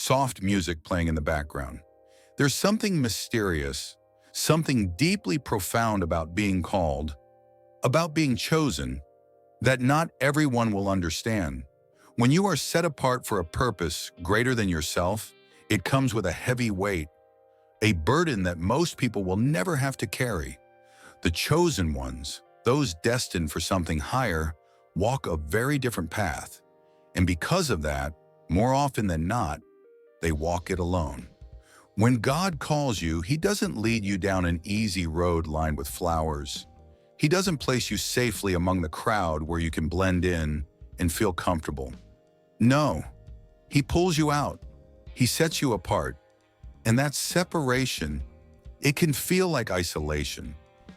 soft music playing in the background. There's something mysterious, something deeply profound about being called, about being chosen, that not everyone will understand. When you are set apart for a purpose greater than yourself, it comes with a heavy weight, a burden that most people will never have to carry. The chosen ones, those destined for something higher, walk a very different path. And because of that, more often than not, they walk it alone. When God calls you, He doesn't lead you down an easy road lined with flowers. He doesn't place you safely among the crowd where you can blend in and feel comfortable. No, He pulls you out. He sets you apart. And that separation, it can feel like isolation.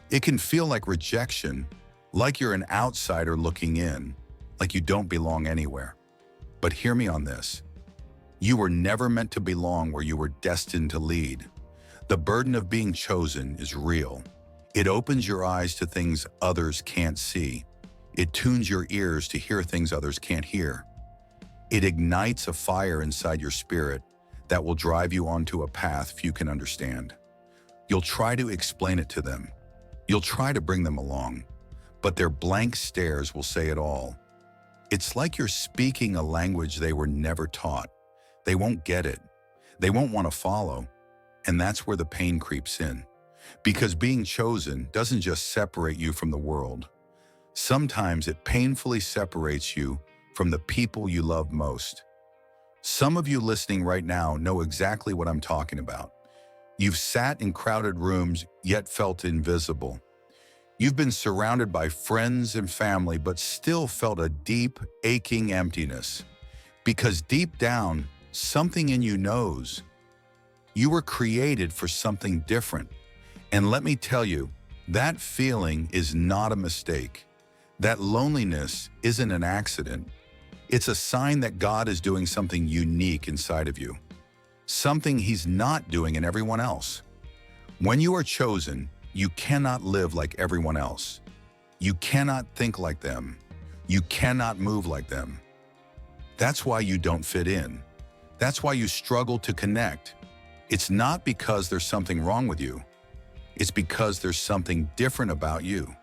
It can feel like rejection, like you're an outsider looking in, like you don't belong anywhere. But hear me on this. You were never meant to belong where you were destined to lead. The burden of being chosen is real. It opens your eyes to things others can't see. It tunes your ears to hear things others can't hear. It ignites a fire inside your spirit that will drive you onto a path few can understand. You'll try to explain it to them. You'll try to bring them along, but their blank stares will say it all. It's like you're speaking a language they were never taught. They won't get it. They won't want to follow. And that's where the pain creeps in. Because being chosen doesn't just separate you from the world. Sometimes it painfully separates you from the people you love most. Some of you listening right now know exactly what I'm talking about. You've sat in crowded rooms, yet felt invisible. You've been surrounded by friends and family, but still felt a deep, aching emptiness. Because deep down, something in you knows you were created for something different. And let me tell you, that feeling is not a mistake. That loneliness isn't an accident. It's a sign that God is doing something unique inside of you. Something He's not doing in everyone else. When you are chosen, you cannot live like everyone else. You cannot think like them. You cannot move like them. That's why you don't fit in. That's why you struggle to connect. It's not because there's something wrong with you. It's because there's something different about you.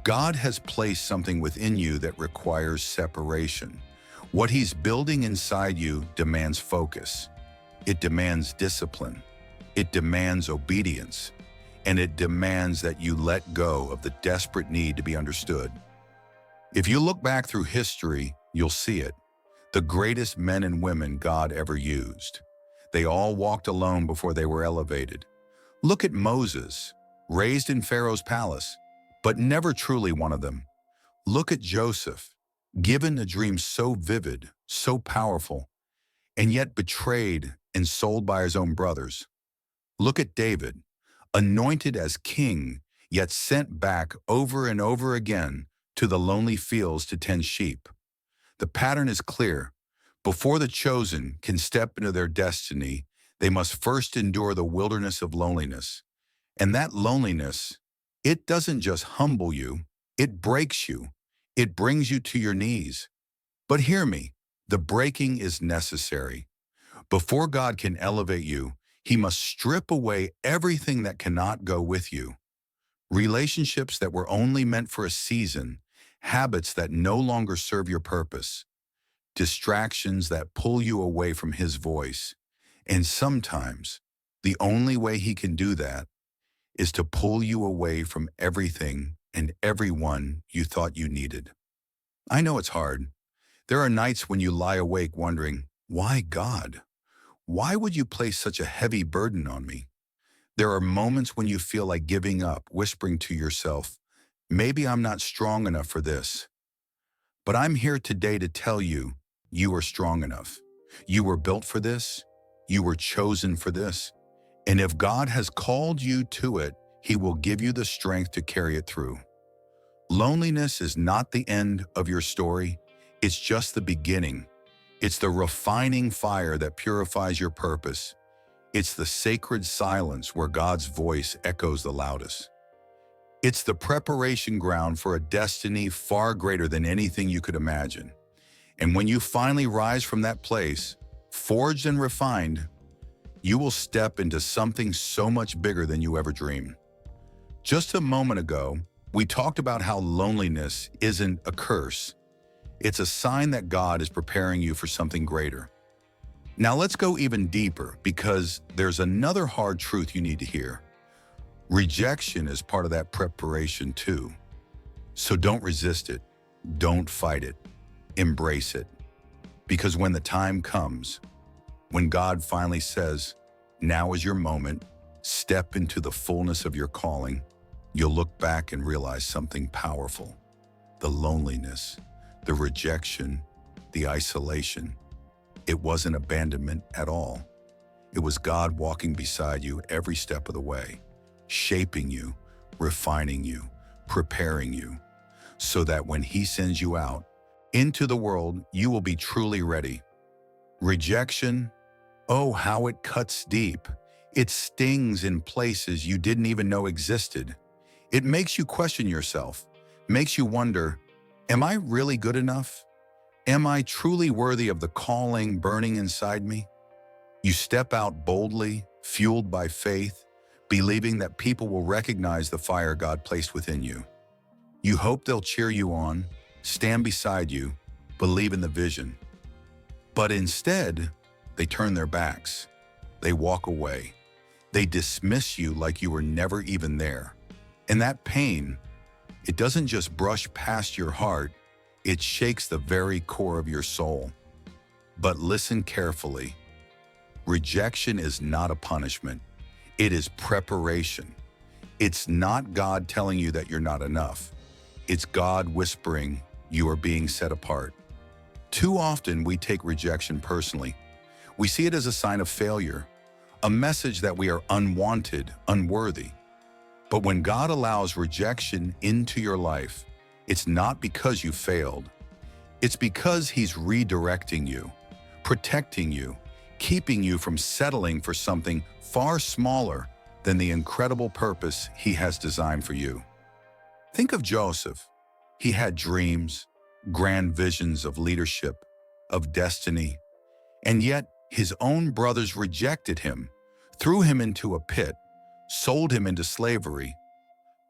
God has placed something within you that requires separation. What He's building inside you demands focus. It demands discipline. It demands obedience. And it demands that you let go of the desperate need to be understood. If you look back through history, you'll see it. The greatest men and women God ever used. They all walked alone before they were elevated. Look at Moses, raised in Pharaoh's palace, but never truly one of them. Look at Joseph, given a dream so vivid, so powerful, and yet betrayed and sold by his own brothers. Look at David, anointed as king, yet sent back over and over again to the lonely fields to tend sheep. The pattern is clear. Before the chosen can step into their destiny, they must first endure the wilderness of loneliness. And that loneliness, it doesn't just humble you, it breaks you. It brings you to your knees. But hear me, the breaking is necessary. Before God can elevate you, He must strip away everything that cannot go with you. Relationships that were only meant for a season, habits that no longer serve your purpose, distractions that pull you away from His voice. And sometimes, the only way He can do that is to pull you away from everything and everyone you thought you needed. I know it's hard. There are nights when you lie awake wondering, why God? Why would you place such a heavy burden on me? There are moments when you feel like giving up, whispering to yourself, maybe I'm not strong enough for this. But I'm here today to tell you, you are strong enough. You were built for this. You were chosen for this. And if God has called you to it, He will give you the strength to carry it through. Loneliness is not the end of your story. It's just the beginning. It's the refining fire that purifies your purpose. It's the sacred silence where God's voice echoes the loudest. It's the preparation ground for a destiny far greater than anything you could imagine. And when you finally rise from that place, forged and refined, you will step into something so much bigger than you ever dreamed. Just a moment ago, we talked about how loneliness isn't a curse. It's a sign that God is preparing you for something greater. Now let's go even deeper, because there's another hard truth you need to hear. Rejection is part of that preparation too. So don't resist it. Don't fight it. Embrace it. Because when the time comes, when God finally says, now is your moment, step into the fullness of your calling, you'll look back and realize something powerful. The loneliness, the rejection, the isolation. It wasn't abandonment at all. It was God walking beside you every step of the way, shaping you, refining you, preparing you, so that when He sends you out into the world, you will be truly ready. Rejection, oh, how it cuts deep. It stings in places you didn't even know existed. It makes you question yourself, makes you wonder, am I really good enough? Am I truly worthy of the calling burning inside me? You step out boldly, fueled by faith, believing that people will recognize the fire God placed within you. You hope they'll cheer you on, stand beside you, believe in the vision. But instead, they turn their backs. They walk away. They dismiss you like you were never even there. And that pain, it doesn't just brush past your heart, it shakes the very core of your soul. But listen carefully. Rejection is not a punishment. It is preparation. It's not God telling you that you're not enough. It's God whispering you are being set apart. Too often we take rejection personally. We see it as a sign of failure, a message that we are unwanted, unworthy. But when God allows rejection into your life, it's not because you failed. It's because He's redirecting you, protecting you, keeping you from settling for something far smaller than the incredible purpose He has designed for you. Think of Joseph. He had dreams, grand visions of leadership, of destiny, and yet his own brothers rejected him, threw him into a pit, sold him into slavery.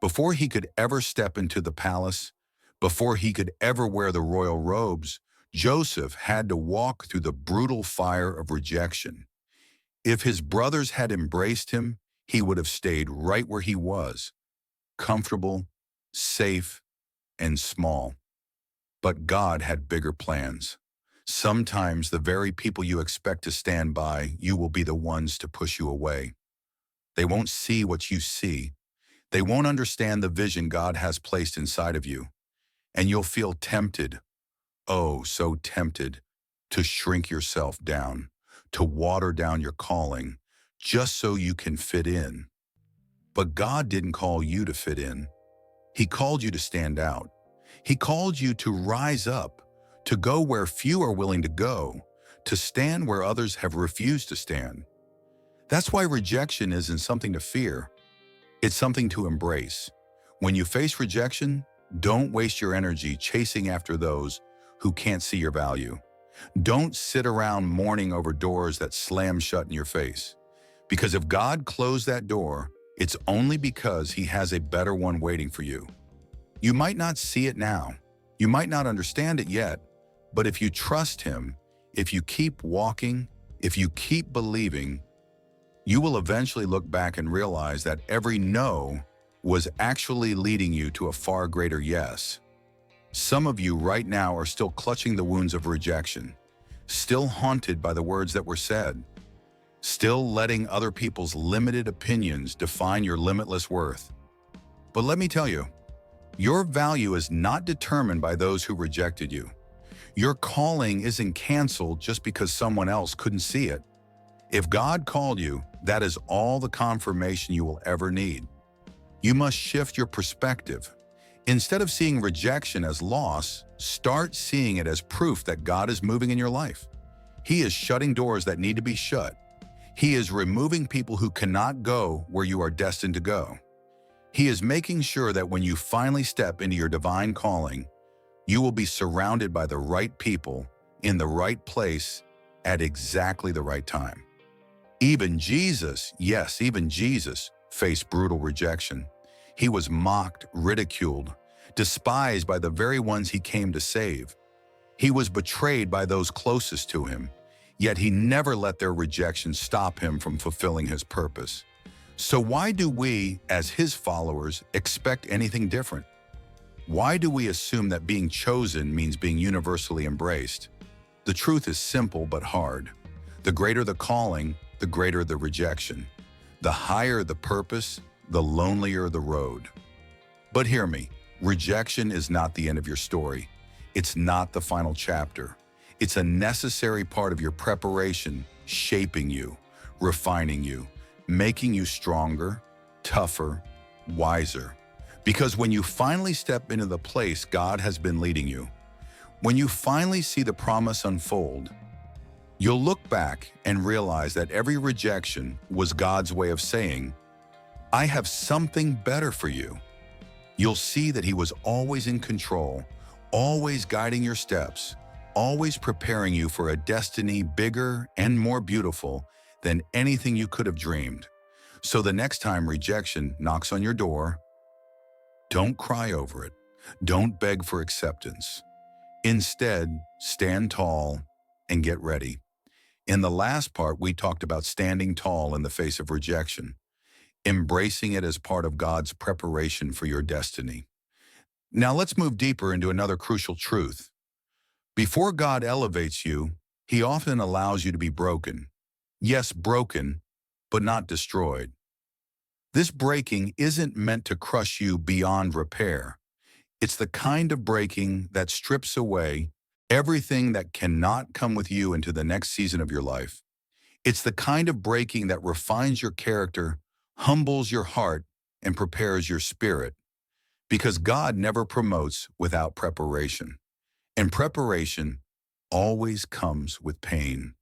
Before he could ever step into the palace, before he could ever wear the royal robes, Joseph had to walk through the brutal fire of rejection. If his brothers had embraced him, he would have stayed right where he was, comfortable, safe, and small. But God had bigger plans. Sometimes the very people you expect to stand by you will be the ones to push you away. They won't see what you see. They won't understand the vision God has placed inside of you. And you'll feel tempted, oh, so tempted, to shrink yourself down, to water down your calling, just so you can fit in. But God didn't call you to fit in. He called you to stand out. He called you to rise up, to go where few are willing to go, to stand where others have refused to stand. That's why rejection isn't something to fear. It's something to embrace. When you face rejection, don't waste your energy chasing after those who can't see your value. Don't sit around mourning over doors that slam shut in your face. Because if God closed that door, it's only because He has a better one waiting for you. You might not see it now. You might not understand it yet. But if you trust Him, if you keep walking, if you keep believing, you will eventually look back and realize that every no was actually leading you to a far greater yes. Some of you right now are still clutching the wounds of rejection, still haunted by the words that were said, still letting other people's limited opinions define your limitless worth. But let me tell you, your value is not determined by those who rejected you. Your calling isn't canceled just because someone else couldn't see it. If God called you, that is all the confirmation you will ever need. You must shift your perspective. Instead of seeing rejection as loss, start seeing it as proof that God is moving in your life. He is shutting doors that need to be shut. He is removing people who cannot go where you are destined to go. He is making sure that when you finally step into your divine calling, you will be surrounded by the right people, in the right place, at exactly the right time. Even Jesus, yes, even Jesus faced brutal rejection. He was mocked, ridiculed, despised by the very ones he came to save. He was betrayed by those closest to him, yet he never let their rejection stop him from fulfilling his purpose. So why do we, as his followers, expect anything different? Why do we assume that being chosen means being universally embraced? The truth is simple but hard. The greater the calling, the greater the rejection. The higher the purpose, the lonelier the road. But hear me, rejection is not the end of your story. It's not the final chapter. It's a necessary part of your preparation, shaping you, refining you, making you stronger, tougher, wiser. Because when you finally step into the place God has been leading you, when you finally see the promise unfold, you'll look back and realize that every rejection was God's way of saying, I have something better for you. You'll see that he was always in control, always guiding your steps, always preparing you for a destiny bigger and more beautiful than anything you could have dreamed. So the next time rejection knocks on your door, don't cry over it. Don't beg for acceptance. Instead, stand tall and get ready. In the last part, we talked about standing tall in the face of rejection, embracing it as part of God's preparation for your destiny. Now let's move deeper into another crucial truth. Before God elevates you, he often allows you to be broken. Yes, broken, but not destroyed. This breaking isn't meant to crush you beyond repair. It's the kind of breaking that strips away everything that cannot come with you into the next season of your life. It's the kind of breaking that refines your character, humbles your heart, and prepares your spirit. Because God never promotes without preparation. And preparation always comes with pain.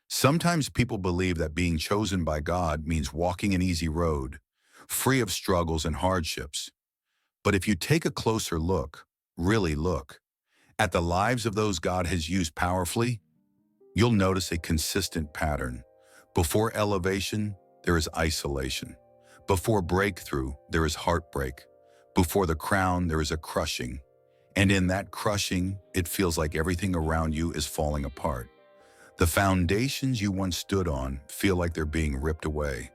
Sometimes people believe that being chosen by God means walking an easy road, free of struggles and hardships. But if you take a closer look, really look, at the lives of those God has used powerfully, you'll notice a consistent pattern. Before elevation, there is isolation. Before breakthrough, there is heartbreak. Before the crown, there is a crushing. And in that crushing, it feels like everything around you is falling apart. The foundations you once stood on feel like they're being ripped away.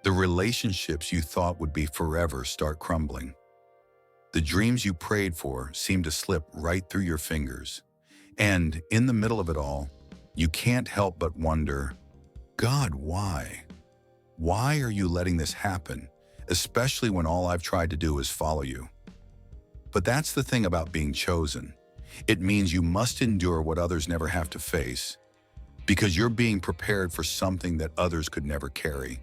The relationships you thought would be forever start crumbling. The dreams you prayed for seem to slip right through your fingers. And in the middle of it all, you can't help but wonder, God, why? Why are you letting this happen, especially when all I've tried to do is follow you? But that's the thing about being chosen. It means you must endure what others never have to face, because you're being prepared for something that others could never carry.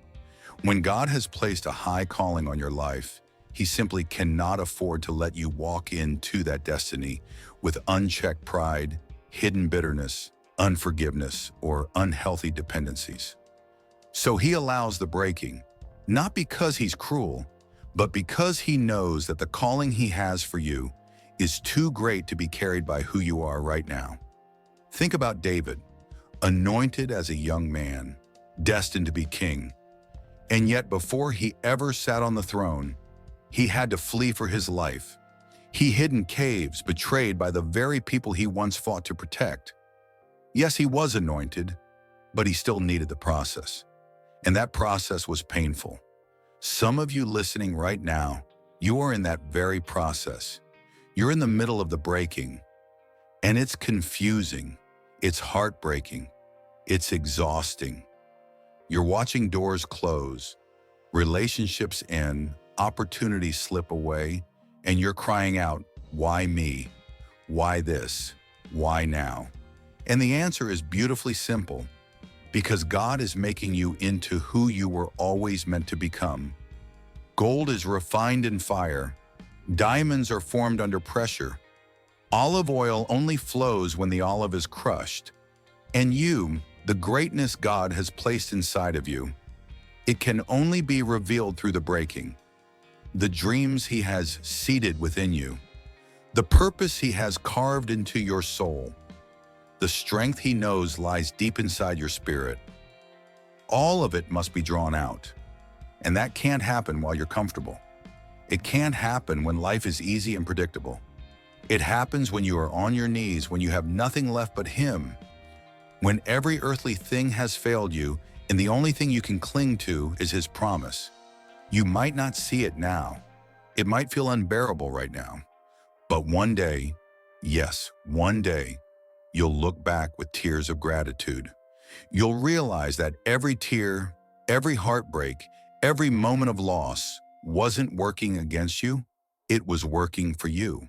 When God has placed a high calling on your life, he simply cannot afford to let you walk into that destiny with unchecked pride, hidden bitterness, unforgiveness, or unhealthy dependencies. So he allows the breaking, not because he's cruel, but because he knows that the calling he has for you is too great to be carried by who you are right now. Think about David, anointed as a young man, destined to be king. And yet before he ever sat on the throne, he had to flee for his life. He hid in caves, betrayed by the very people he once fought to protect. Yes, he was anointed, but he still needed the process. And that process was painful. Some of you listening right now, you are in that very process. You're in the middle of the breaking, and it's confusing, it's heartbreaking, it's exhausting. You're watching doors close, relationships end, opportunities slip away, and you're crying out, why me? Why this? Why now? And the answer is beautifully simple. Because God is making you into who you were always meant to become. Gold is refined in fire. Diamonds are formed under pressure. Olive oil only flows when the olive is crushed. And you, the greatness God has placed inside of you, it can only be revealed through the breaking. The dreams he has seeded within you. The purpose he has carved into your soul. The strength he knows lies deep inside your spirit. All of it must be drawn out. And that can't happen while you're comfortable. It can't happen when life is easy and predictable. It happens when you are on your knees, when you have nothing left but him, when every earthly thing has failed you, and the only thing you can cling to is his promise. You might not see it now. It might feel unbearable right now. But one day, yes, one day, you'll look back with tears of gratitude. You'll realize that every tear, every heartbreak, every moment of loss wasn't working against you. It was working for you.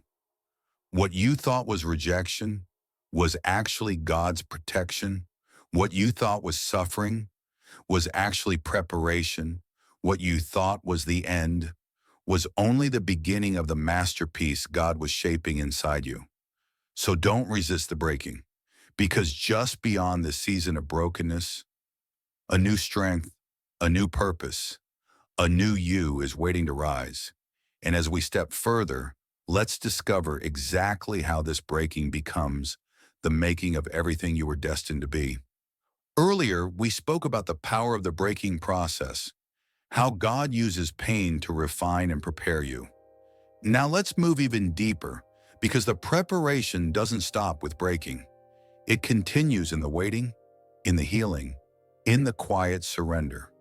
What you thought was rejection was actually God's protection. What you thought was suffering was actually preparation. What you thought was the end was only the beginning of the masterpiece God was shaping inside you. So don't resist the breaking, because just beyond this season of brokenness, a new strength, a new purpose, a new you is waiting to rise. And as we step further, let's discover exactly how this breaking becomes the making of everything you were destined to be. Earlier, we spoke about the power of the breaking process, how God uses pain to refine and prepare you. Now let's move even deeper, because the preparation doesn't stop with breaking. It continues in the waiting, in the healing, in the quiet surrender.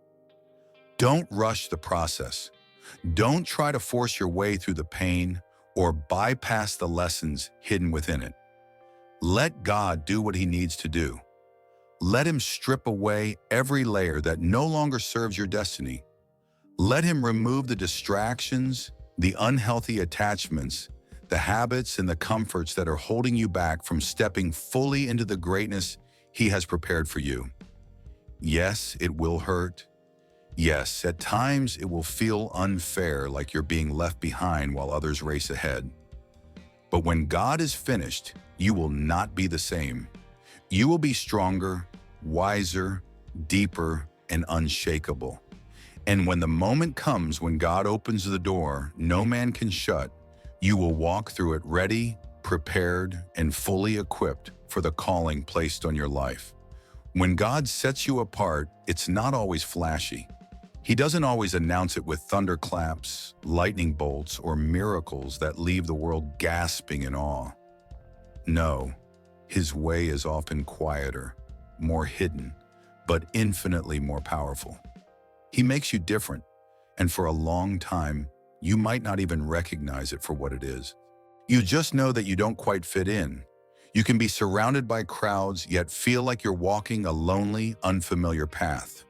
Don't rush the process. Don't try to force your way through the pain or bypass the lessons hidden within it. Let God do what he needs to do. Let him strip away every layer that no longer serves your destiny. Let him remove the distractions, the unhealthy attachments, the habits and the comforts that are holding you back from stepping fully into the greatness he has prepared for you. Yes, it will hurt. Yes, at times it will feel unfair, like you're being left behind while others race ahead. But when God is finished, you will not be the same. You will be stronger, wiser, deeper, and unshakable. And when the moment comes when God opens the door no man can shut, you will walk through it ready, prepared, and fully equipped for the calling placed on your life. When God sets you apart, it's not always flashy. He doesn't always announce it with thunderclaps, lightning bolts, or miracles that leave the world gasping in awe. No, his way is often quieter, more hidden, but infinitely more powerful. He makes you different, and for a long time, you might not even recognize it for what it is. You just know that you don't quite fit in. You can be surrounded by crowds, yet feel like you're walking a lonely, unfamiliar path.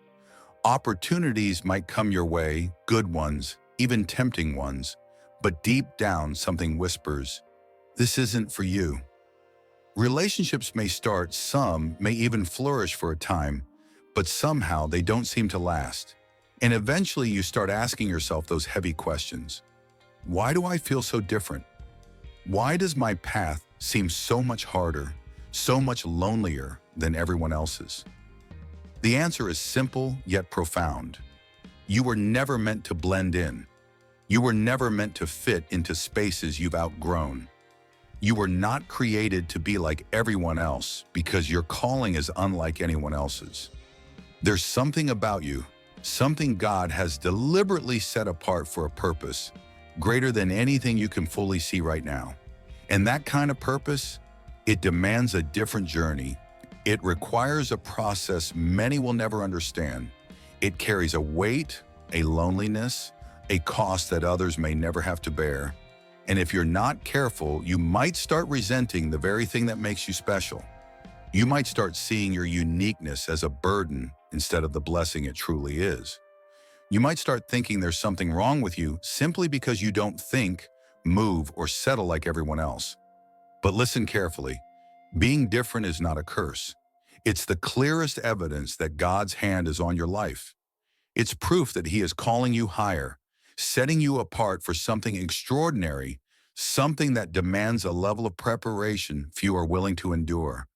Opportunities might come your way, good ones, even tempting ones, but deep down something whispers, this isn't for you. Relationships may start, some may even flourish for a time, but somehow they don't seem to last. And eventually you start asking yourself those heavy questions. Why do I feel so different? Why does my path seem so much harder, so much lonelier than everyone else's? The answer is simple yet profound. You were never meant to blend in. You were never meant to fit into spaces you've outgrown. You were not created to be like everyone else because your calling is unlike anyone else's. There's something about you, something God has deliberately set apart for a purpose greater than anything you can fully see right now. And that kind of purpose, it demands a different journey. It requires a process many will never understand. It carries a weight, a loneliness, a cost that others may never have to bear. And if you're not careful, you might start resenting the very thing that makes you special. You might start seeing your uniqueness as a burden instead of the blessing it truly is. You might start thinking there's something wrong with you simply because you don't think, move, or settle like everyone else. But listen carefully. Being different is not a curse. It's the clearest evidence that God's hand is on your life. It's proof that he is calling you higher, setting you apart for something extraordinary, something that demands a level of preparation few are willing to endure.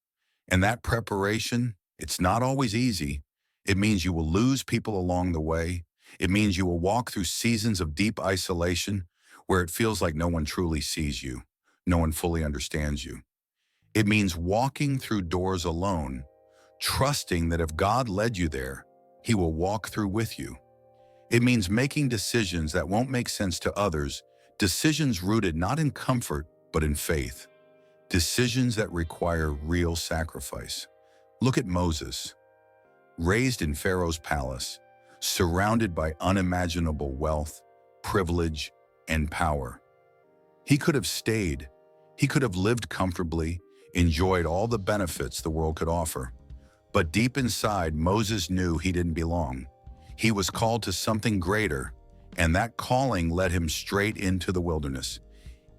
And that preparation, it's not always easy. It means you will lose people along the way. It means you will walk through seasons of deep isolation where it feels like no one truly sees you, no one fully understands you. It means walking through doors alone, trusting that if God led you there, He will walk through with you. It means making decisions that won't make sense to others, decisions rooted not in comfort, but in faith. Decisions that require real sacrifice. Look at Moses, raised in Pharaoh's palace, surrounded by unimaginable wealth, privilege, and power. He could have stayed. He could have lived comfortably, enjoyed all the benefits the world could offer. But deep inside, Moses knew he didn't belong. He was called to something greater, and that calling led him straight into the wilderness.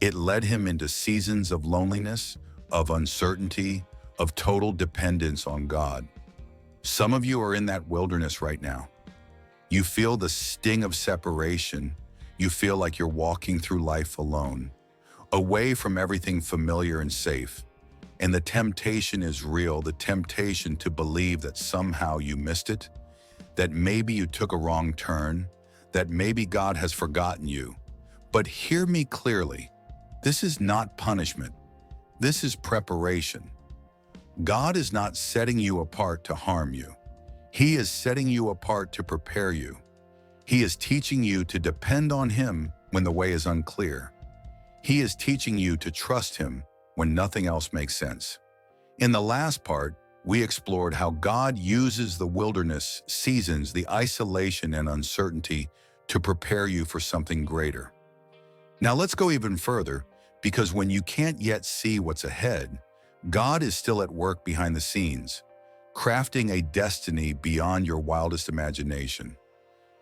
It led him into seasons of loneliness, of uncertainty, of total dependence on God. Some of you are in that wilderness right now. You feel the sting of separation. You feel like you're walking through life alone, away from everything familiar and safe. And the temptation is real, the temptation to believe that somehow you missed it, that maybe you took a wrong turn, that maybe God has forgotten you. But hear me clearly. This is not punishment. This is preparation. God is not setting you apart to harm you. He is setting you apart to prepare you. He is teaching you to depend on Him when the way is unclear. He is teaching you to trust Him when nothing else makes sense. In the last part, we explored how God uses the wilderness seasons, the isolation and uncertainty, to prepare you for something greater. Now let's go even further, because when you can't yet see what's ahead, God is still at work behind the scenes, crafting a destiny beyond your wildest imagination.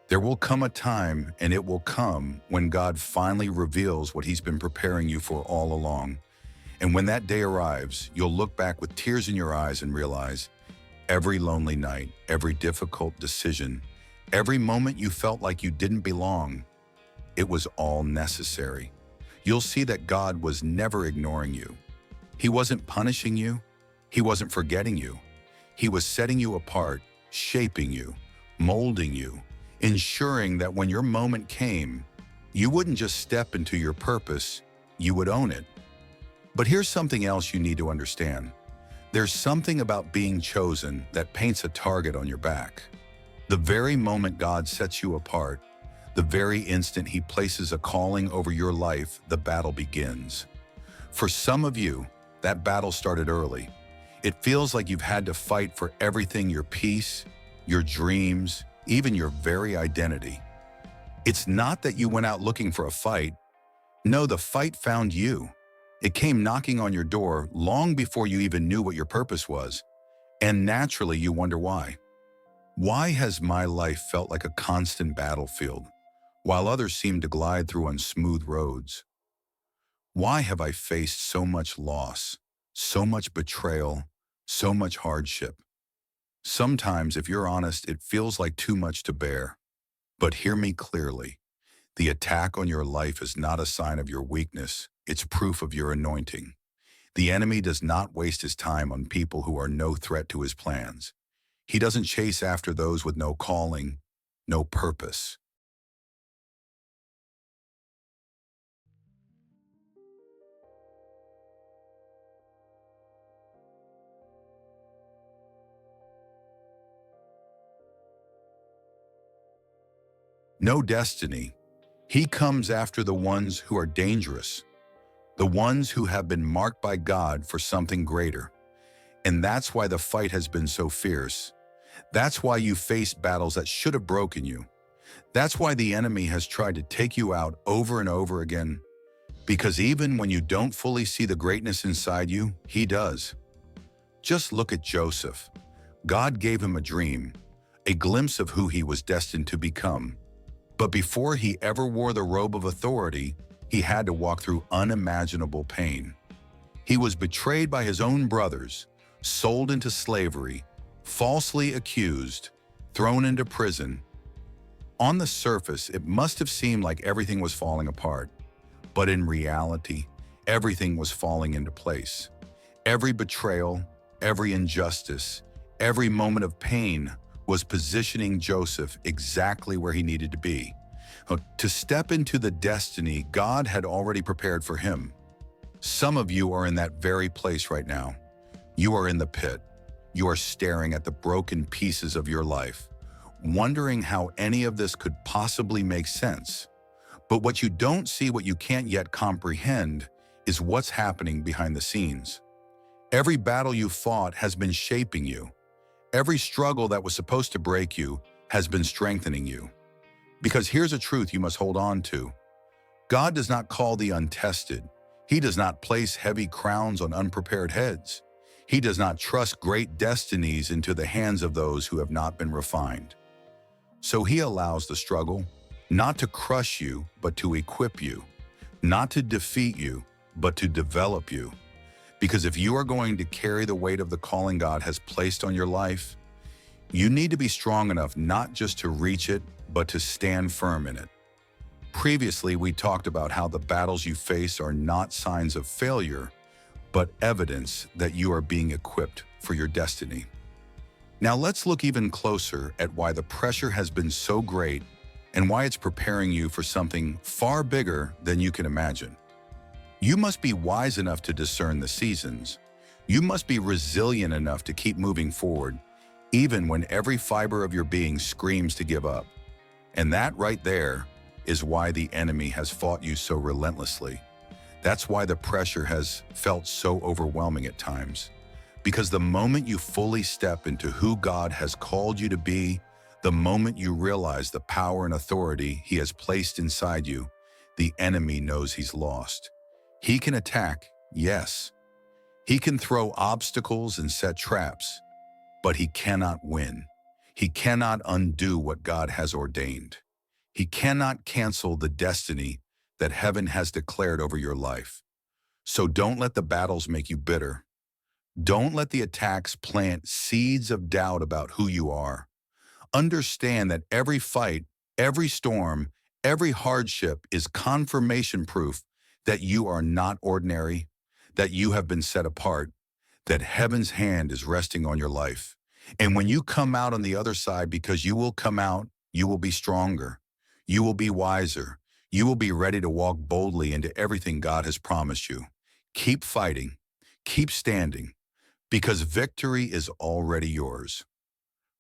There will come a time, and it will come, when God finally reveals what He's been preparing you for all along. And when that day arrives, you'll look back with tears in your eyes and realize every lonely night, every difficult decision, every moment you felt like you didn't belong, it was all necessary. You'll see that God was never ignoring you. He wasn't punishing you. He wasn't forgetting you. He was setting you apart, shaping you, molding you, ensuring that when your moment came, you wouldn't just step into your purpose, you would own it. But here's something else you need to understand. There's something about being chosen that paints a target on your back. The very moment God sets you apart, the very instant He places a calling over your life, the battle begins. For some of you, that battle started early. It feels like you've had to fight for everything: your peace, your dreams, even your very identity. It's not that you went out looking for a fight. No, the fight found you. It came knocking on your door long before you even knew what your purpose was. And naturally, you wonder why. Why has my life felt like a constant battlefield, while others seem to glide through on smooth roads? Why have I faced so much loss, so much betrayal, so much hardship? Sometimes, if you're honest, it feels like too much to bear. But hear me clearly. The attack on your life is not a sign of your weakness. It's proof of your anointing. The enemy does not waste his time on people who are no threat to his plans. He doesn't chase after those with no calling, no purpose. No destiny. He comes after the ones who are dangerous, the ones who have been marked by God for something greater. And that's why the fight has been so fierce. That's why you faced battles that should have broken you. That's why the enemy has tried to take you out over and over again. Because even when you don't fully see the greatness inside you, He does. Just look at Joseph. God gave him a dream, a glimpse of who he was destined to become. But before he ever wore the robe of authority, he had to walk through unimaginable pain. He was betrayed by his own brothers, sold into slavery, falsely accused, thrown into prison. On the surface, it must have seemed like everything was falling apart. But in reality, everything was falling into place. Every betrayal, every injustice, every moment of pain was positioning Joseph exactly where he needed to be, to step into the destiny God had already prepared for him. Some of you are in that very place right now. You are in the pit. You are staring at the broken pieces of your life, wondering how any of this could possibly make sense. But what you don't see, what you can't yet comprehend, is what's happening behind the scenes. Every battle you fought has been shaping you. Every struggle that was supposed to break you has been strengthening you. Because here's a truth you must hold on to. God does not call the untested. He does not place heavy crowns on unprepared heads. He does not trust great destinies into the hands of those who have not been refined. So he allows the struggle, not to crush you, but to equip you, not to defeat you, but to develop you. Because if you are going to carry the weight of the calling God has placed on your life, you need to be strong enough not just to reach it, but to stand firm in it. Previously, we talked about how the battles you face are not signs of failure, but evidence that you are being equipped for your destiny. Now let's look even closer at why the pressure has been so great and why it's preparing you for something far bigger than you can imagine. You must be wise enough to discern the seasons. You must be resilient enough to keep moving forward, even when every fiber of your being screams to give up. And that right there is why the enemy has fought you so relentlessly. That's why the pressure has felt so overwhelming at times. Because the moment you fully step into who God has called you to be, the moment you realize the power and authority He has placed inside you, the enemy knows he's lost. He can attack, yes. He can throw obstacles and set traps, but he cannot win. He cannot undo what God has ordained. He cannot cancel the destiny that heaven has declared over your life. So don't let the battles make you bitter. Don't let the attacks plant seeds of doubt about who you are. Understand that every fight, every storm, every hardship is confirmation proof that you are not ordinary, that you have been set apart, that heaven's hand is resting on your life. And when you come out on the other side, because you will come out, you will be stronger. You will be wiser. You will be ready to walk boldly into everything God has promised you. Keep fighting. Keep standing. Because victory is already yours.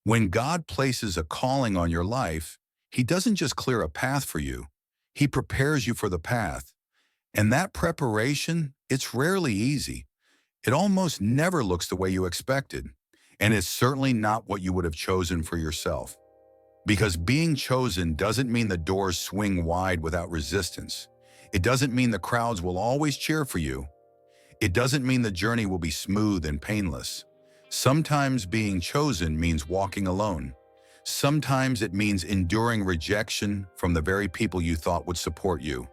When God places a calling on your life, He doesn't just clear a path for you. He prepares you for the path. And that preparation, it's rarely easy. It almost never looks the way you expected. And it's certainly not what you would have chosen for yourself. Because being chosen doesn't mean the doors swing wide without resistance. It doesn't mean the crowds will always cheer for you. It doesn't mean the journey will be smooth and painless. Sometimes being chosen means walking alone. Sometimes it means enduring rejection from the very people you thought would support you.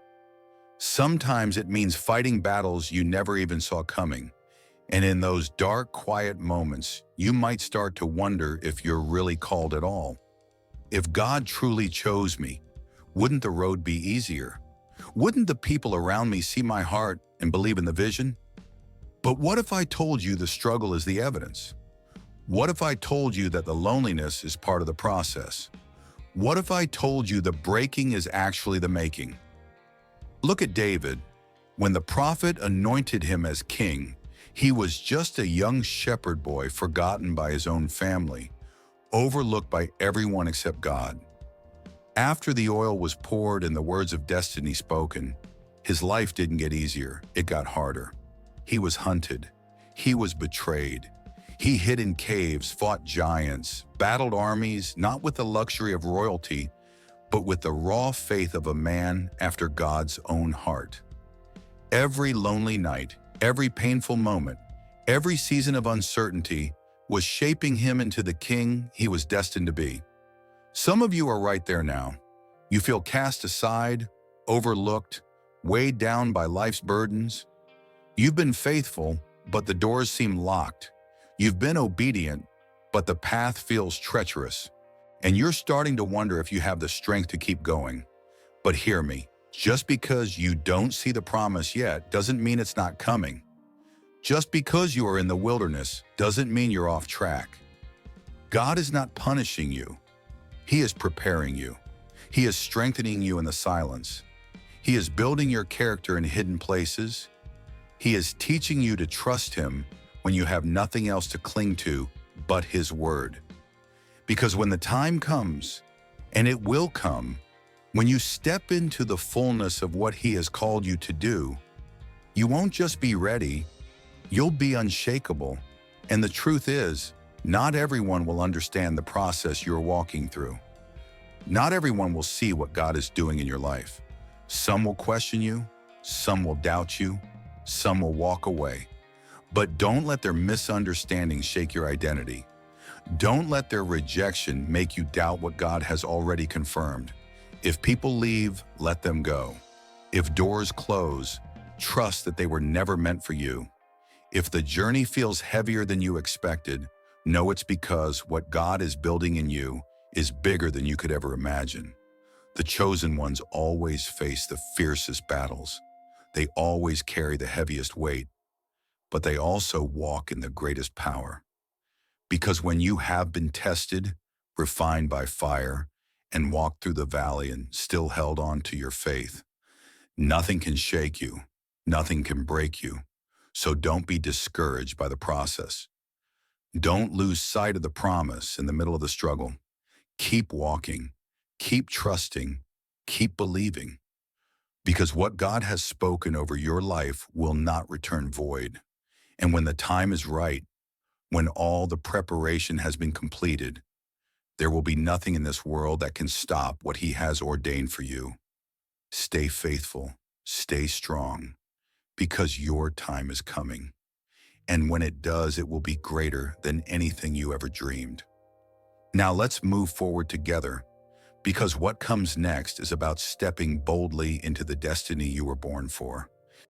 Sometimes it means fighting battles you never even saw coming. And in those dark, quiet moments, you might start to wonder if you're really called at all. If God truly chose me, wouldn't the road be easier? Wouldn't the people around me see my heart and believe in the vision? But what if I told you the struggle is the evidence? What if I told you that the loneliness is part of the process? What if I told you the breaking is actually the making? Look at David. When the prophet anointed him as king, he was just a young shepherd boy forgotten by his own family, overlooked by everyone except God. After the oil was poured and the words of destiny spoken, his life didn't get easier, it got harder. He was hunted. He was betrayed. He hid in caves, fought giants, battled armies, not with the luxury of royalty, but with the raw faith of a man after God's own heart. Every lonely night, every painful moment, every season of uncertainty was shaping him into the king he was destined to be. Some of you are right there now. You feel cast aside, overlooked, weighed down by life's burdens. You've been faithful, but the doors seem locked. You've been obedient, but the path feels treacherous. And you're starting to wonder if you have the strength to keep going. But hear me, just because you don't see the promise yet doesn't mean it's not coming. Just because you are in the wilderness doesn't mean you're off track. God is not punishing you. He is preparing you. He is strengthening you in the silence. He is building your character in hidden places. He is teaching you to trust Him when you have nothing else to cling to but His word. Because when the time comes, and it will come, when you step into the fullness of what He has called you to do, you won't just be ready, you'll be unshakable. And the truth is, not everyone will understand the process you're walking through. Not everyone will see what God is doing in your life. Some will question you, some will doubt you, some will walk away. But don't let their misunderstanding shake your identity. Don't let their rejection make you doubt what God has already confirmed. If people leave, let them go. If doors close, trust that they were never meant for you. If the journey feels heavier than you expected, know it's because what God is building in you is bigger than you could ever imagine. The chosen ones always face the fiercest battles. They always carry the heaviest weight, but they also walk in the greatest power. Because when you have been tested, refined by fire, and walked through the valley and still held on to your faith, nothing can shake you, nothing can break you. So don't be discouraged by the process. Don't lose sight of the promise in the middle of the struggle. Keep walking, keep trusting, keep believing. Because what God has spoken over your life will not return void. And when the time is right, when all the preparation has been completed, there will be nothing in this world that can stop what He has ordained for you. Stay faithful, stay strong, because your time is coming. And when it does, it will be greater than anything you ever dreamed. Now let's move forward together, because what comes next is about stepping boldly into the destiny you were born for.